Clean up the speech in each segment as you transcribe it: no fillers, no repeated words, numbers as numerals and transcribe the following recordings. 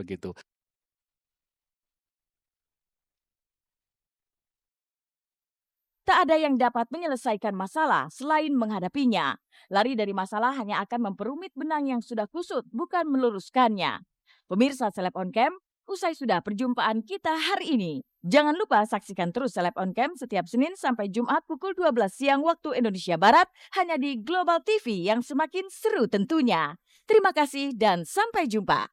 begitu. Tak ada yang dapat menyelesaikan masalah selain menghadapinya. Lari dari masalah hanya akan memperumit benang yang sudah kusut, bukan meluruskannya. Pemirsa Seleb On Cam, usai sudah perjumpaan kita hari ini. Jangan lupa saksikan terus Seleb On Cam setiap Senin sampai Jumat pukul 12 siang waktu Indonesia Barat hanya di Global TV yang semakin seru tentunya. Terima kasih dan sampai jumpa.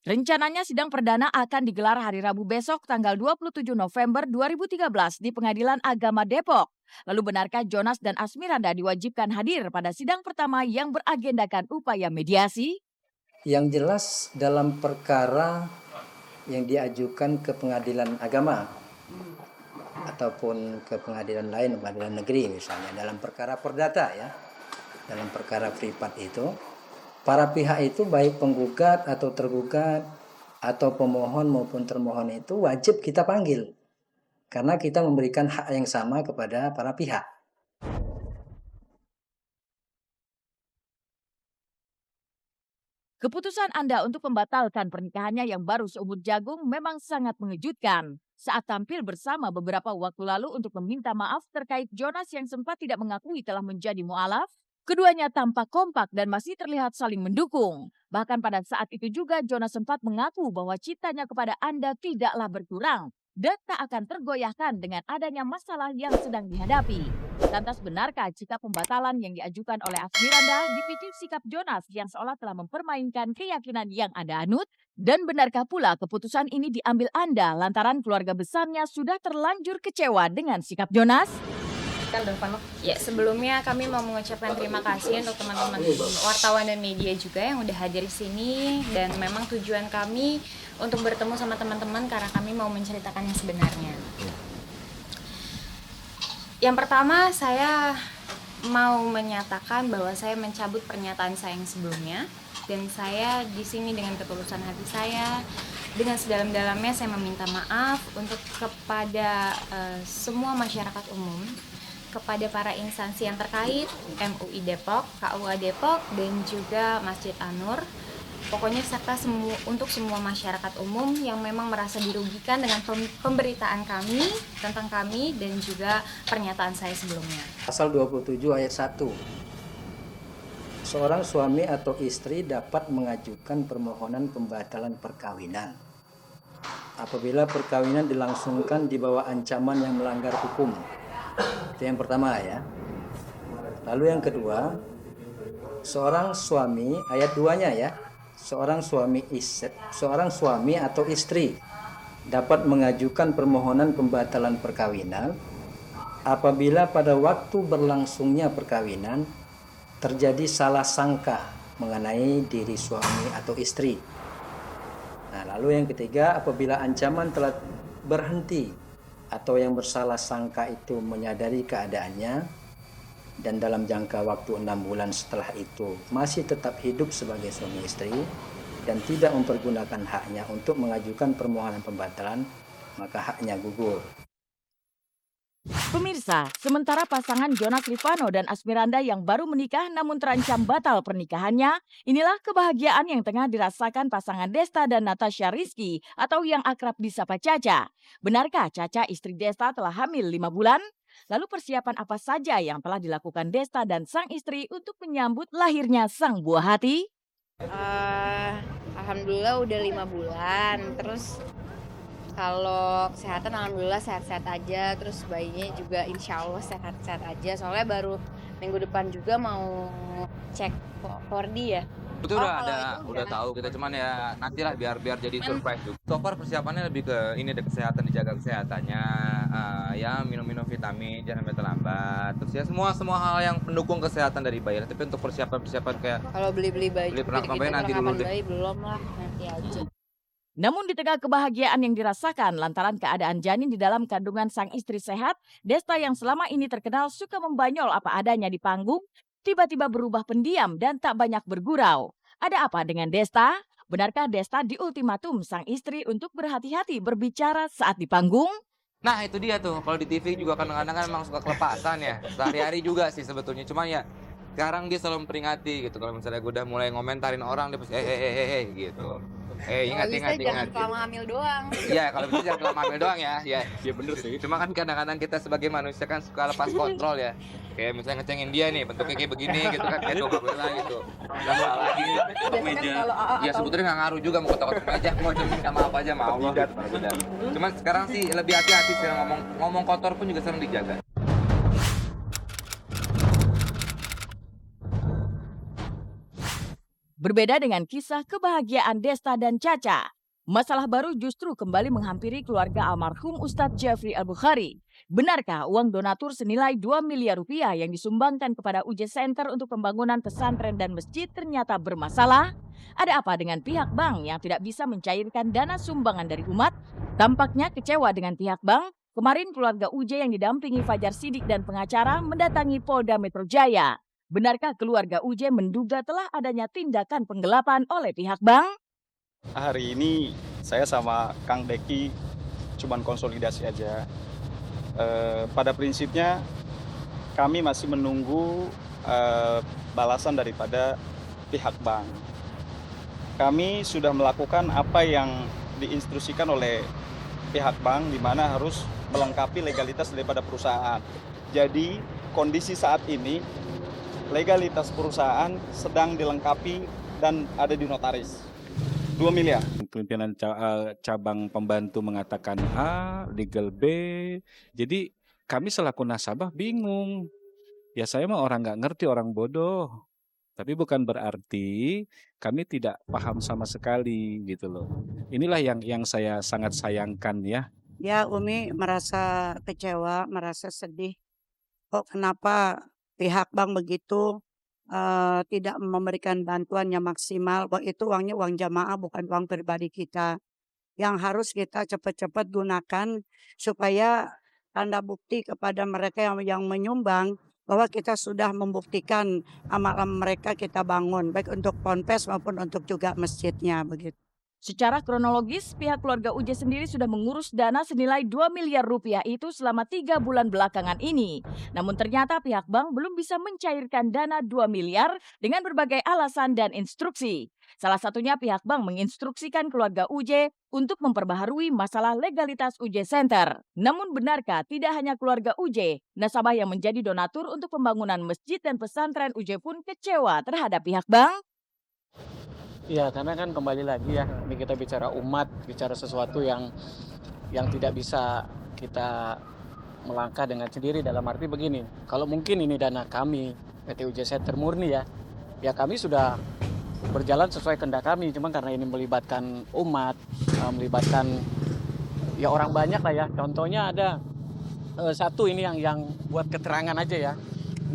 Rencananya sidang perdana akan digelar hari Rabu besok tanggal 27 November 2013 di Pengadilan Agama Depok. Lalu benarkah Jonas dan Asmiranda diwajibkan hadir pada sidang pertama yang beragendakan upaya mediasi? Yang jelas dalam perkara yang diajukan ke pengadilan agama ataupun ke pengadilan lain, pengadilan negeri misalnya, dalam perkara perdata ya, dalam perkara privat itu, para pihak itu baik penggugat atau tergugat atau pemohon maupun termohon itu wajib kita panggil karena kita memberikan hak yang sama kepada para pihak. Keputusan Anda untuk membatalkan pernikahannya yang baru seumur jagung memang sangat mengejutkan. Saat tampil bersama beberapa waktu lalu untuk meminta maaf terkait Jonas yang sempat tidak mengakui telah menjadi mu'alaf, keduanya tampak kompak dan masih terlihat saling mendukung. Bahkan pada saat itu juga Jonas sempat mengaku bahwa cintanya kepada Anda tidaklah berkurang dan tak akan tergoyahkan dengan adanya masalah yang sedang dihadapi. Lantas benarkah jika pembatalan yang diajukan oleh Asmiranda dipicu sikap Jonas yang seolah telah mempermainkan keyakinan yang Anda anut? Dan benarkah pula keputusan ini diambil Anda lantaran keluarga besarnya sudah terlanjur kecewa dengan sikap Jonas? Ya, sebelumnya kami mau mengucapkan terima kasih untuk teman-teman wartawan dan media juga yang udah hadir di sini, dan memang tujuan kami untuk bertemu sama teman-teman karena kami mau menceritakan yang sebenarnya. Yang pertama, saya mau menyatakan bahwa saya mencabut pernyataan saya yang sebelumnya, dan saya di sini dengan ketulusan hati saya, dengan sedalam-dalamnya saya meminta maaf untuk kepada semua masyarakat umum, kepada para instansi yang terkait, MUI Depok, KUA Depok, dan juga Masjid An-Nur. Pokoknya serta untuk semua masyarakat umum yang memang merasa dirugikan dengan pemberitaan kami tentang kami dan juga pernyataan saya sebelumnya. Pasal 27 ayat 1. Seorang suami atau istri dapat mengajukan permohonan pembatalan perkawinan apabila perkawinan dilangsungkan di bawah ancaman yang melanggar hukum. Itu yang pertama ya. Lalu yang kedua, seorang suami, ayat 2-nya ya, seorang suami atau istri dapat mengajukan permohonan pembatalan perkawinan apabila pada waktu berlangsungnya perkawinan terjadi salah sangka mengenai diri suami atau istri. Nah, lalu yang ketiga, apabila ancaman telah berhenti atau yang bersalah sangka itu menyadari keadaannya dan dalam jangka waktu 6 bulan setelah itu masih tetap hidup sebagai suami istri dan tidak mempergunakan haknya untuk mengajukan permohonan pembatalan, maka haknya gugur. Pemirsa, sementara pasangan Jonas Rifano dan Asmiranda yang baru menikah namun terancam batal pernikahannya, inilah kebahagiaan yang tengah dirasakan pasangan Desta dan Natasha Rizky atau yang akrab disapa Caca. Benarkah Caca istri Desta telah hamil 5 bulan? Lalu persiapan apa saja yang telah dilakukan Desta dan sang istri untuk menyambut lahirnya sang buah hati? Alhamdulillah udah 5 bulan, terus kalau kesehatan alhamdulillah sehat-sehat aja, terus bayinya juga insya Allah sehat-sehat aja, soalnya baru minggu depan juga mau cek 4D ya. Itu udah kalau ada, itu udah tahu kita, cuman ya nantilah biar jadi surprise juga. So far persiapannya lebih ke ini deh, kesehatan, dijaga kesehatannya, ya minum vitamin jangan sampai terlambat. Terus ya semua hal yang pendukung kesehatan dari bayi. Tapi untuk persiapan kayak kalau beli baju, beli perlengkapan bayi nanti dulu deh. bayi belum lah, nanti aja. Namun di tengah kebahagiaan yang dirasakan lantaran keadaan janin di dalam kandungan sang istri sehat, Desta yang selama ini terkenal suka membanyol apa adanya di panggung, tiba-tiba berubah pendiam dan tak banyak bergurau. Ada apa dengan Desta? Benarkah Desta diultimatum sang istri untuk berhati-hati berbicara saat di panggung? Nah itu dia tuh, kalau di TV juga kadang-kadang kan emang suka kelepasan ya, sehari-hari juga sih sebetulnya, cuman ya sekarang dia selalu memperingati gitu, kalau misalnya gue udah mulai ngomentarin orang, dia pasti, gitu. Kalau Ingat bisa ingat jangan ingat, gitu. selama hamil doang. Iya, kalau bisa jangan kelamaan hamil doang ya, iya bener sih. Cuma kan kadang-kadang kita sebagai manusia kan suka lepas kontrol ya, kayak misalnya ngecengin dia nih, bentuknya kayak begini gitu kan, kayak Coca-Cola gitu, nggak salah lagi. Ya sebetulnya nggak ngaruh juga mau kotak-kotak meja, mau minta maaf aja mau gitu. Cuman sekarang sih lebih hati-hati sih ngomong kotor pun juga sering dijaga. Berbeda dengan kisah kebahagiaan Desta dan Caca, masalah baru justru kembali menghampiri keluarga almarhum Ustadz Jafri Al-Bukhari. Benarkah uang donatur senilai 2 miliar rupiah yang disumbangkan kepada UJ Center untuk pembangunan pesantren dan masjid ternyata bermasalah? Ada apa dengan pihak bank yang tidak bisa mencairkan dana sumbangan dari umat? Tampaknya kecewa dengan pihak bank, kemarin keluarga UJ yang didampingi Fajar Sidik dan pengacara mendatangi Polda Metro Jaya. Benarkah keluarga UJ menduga telah adanya tindakan penggelapan oleh pihak bank? Hari ini saya sama Kang Deki cuman konsolidasi aja. Pada prinsipnya kami masih menunggu balasan daripada pihak bank. Kami sudah melakukan apa yang diinstruksikan oleh pihak bank, di mana harus melengkapi legalitas daripada perusahaan. Jadi kondisi saat ini legalitas perusahaan sedang dilengkapi dan ada di notaris. 2 miliar. Pimpinan cabang pembantu mengatakan A, legal B. Jadi kami selaku nasabah bingung. Ya saya mah orang nggak ngerti, orang bodoh. Tapi bukan berarti kami tidak paham sama sekali gitu loh. Inilah yang saya sangat sayangkan ya. Ya, Umi merasa kecewa, merasa sedih. Kok kenapa pihak bank begitu tidak memberikan bantuan yang maksimal? Bahwa itu uangnya uang jamaah, bukan uang pribadi kita. Yang harus kita cepat-cepat gunakan supaya tanda bukti kepada mereka yang menyumbang bahwa kita sudah membuktikan amal-amal mereka kita bangun, baik untuk ponpes maupun untuk juga masjidnya begitu. Secara kronologis, pihak keluarga UJ sendiri sudah mengurus dana senilai 2 miliar rupiah itu selama 3 bulan belakangan ini. Namun ternyata pihak bank belum bisa mencairkan dana 2 miliar dengan berbagai alasan dan instruksi. Salah satunya pihak bank menginstruksikan keluarga UJ untuk memperbaharui masalah legalitas UJ Center. Namun benarkah tidak hanya keluarga UJ, nasabah yang menjadi donatur untuk pembangunan masjid dan pesantren UJ pun kecewa terhadap pihak bank? Ya, karena kan kembali lagi ya, ini kita bicara umat, bicara sesuatu yang tidak bisa kita melangkah dengan sendiri, dalam arti begini. Kalau mungkin ini dana kami, PT UJ Center murni ya kami sudah berjalan sesuai kehendak kami. Cuma karena ini melibatkan umat, melibatkan ya orang banyak lah ya. Contohnya ada satu ini yang buat keterangan aja ya.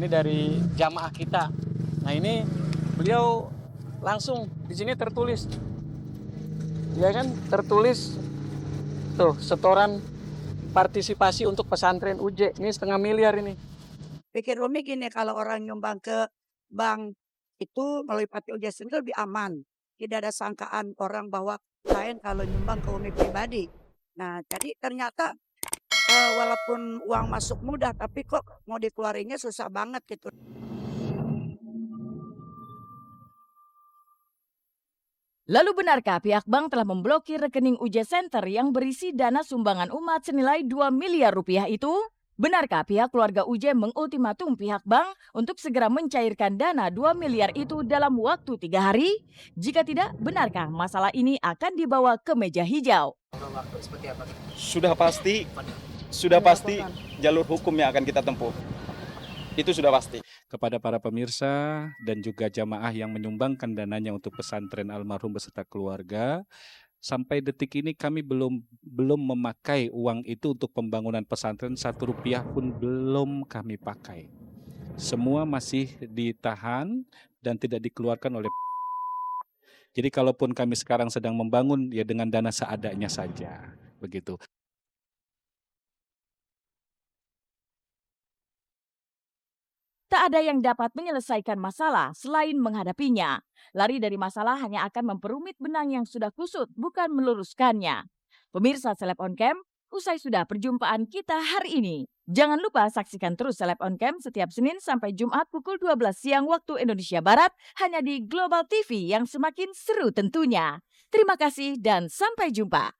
Ini dari jamaah kita. Nah ini beliau langsung di sini tertulis, ya kan, tertulis tuh setoran partisipasi untuk pesantren UJ ini 1,5 miliar ini. Pikir Umi gini, kalau orang nyumbang ke bank itu melalui PT UJ sendiri lebih aman. Tidak ada sangkaan orang bahwa lain kalau nyumbang ke Umi pribadi. Nah jadi ternyata walaupun uang masuk mudah, tapi kok mau dikeluarinya susah banget gitu. Lalu benarkah pihak bank telah memblokir rekening UJ Center yang berisi dana sumbangan umat senilai 2 miliar rupiah itu? Benarkah pihak keluarga UJ mengultimatum pihak bank untuk segera mencairkan dana 2 miliar itu dalam waktu 3 hari? Jika tidak, benarkah masalah ini akan dibawa ke meja hijau? Sudah pasti jalur hukum yang akan kita tempuh. Itu sudah pasti. Kepada para pemirsa dan juga jamaah yang menyumbangkan dananya untuk pesantren almarhum beserta keluarga, sampai detik ini kami belum memakai uang itu untuk pembangunan pesantren, 1 rupiah pun belum kami pakai. Semua masih ditahan dan tidak dikeluarkan oleh. Jadi kalaupun kami sekarang sedang membangun ya dengan dana seadanya saja, begitu. Tak ada yang dapat menyelesaikan masalah selain menghadapinya. Lari dari masalah hanya akan memperumit benang yang sudah kusut, bukan meluruskannya. Pemirsa Seleb On Cam, Usai sudah perjumpaan kita hari ini. Jangan lupa saksikan terus Seleb On Cam setiap Senin sampai Jumat pukul 12 siang waktu Indonesia Barat hanya di Global TV yang semakin seru tentunya. Terima kasih dan sampai jumpa.